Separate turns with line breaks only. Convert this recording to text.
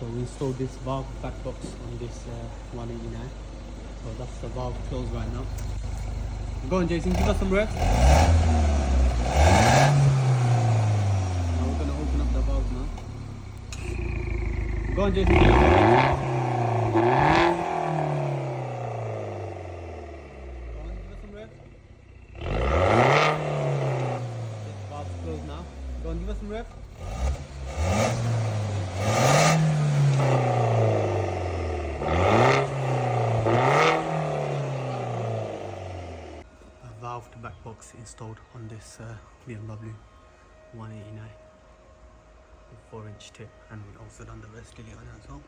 So we installed this valve back box on this 189. So that's the valve closed right now. Go on, Jason, give us some revs. Now we're gonna open up the valve now. Go on, Jason. Give us some revs. Go on, give us some revs. This valve's closed now. Go on, give us some revs. Valve back box installed on this BMW 189 with 4-inch tip, and we also done the rest on as well.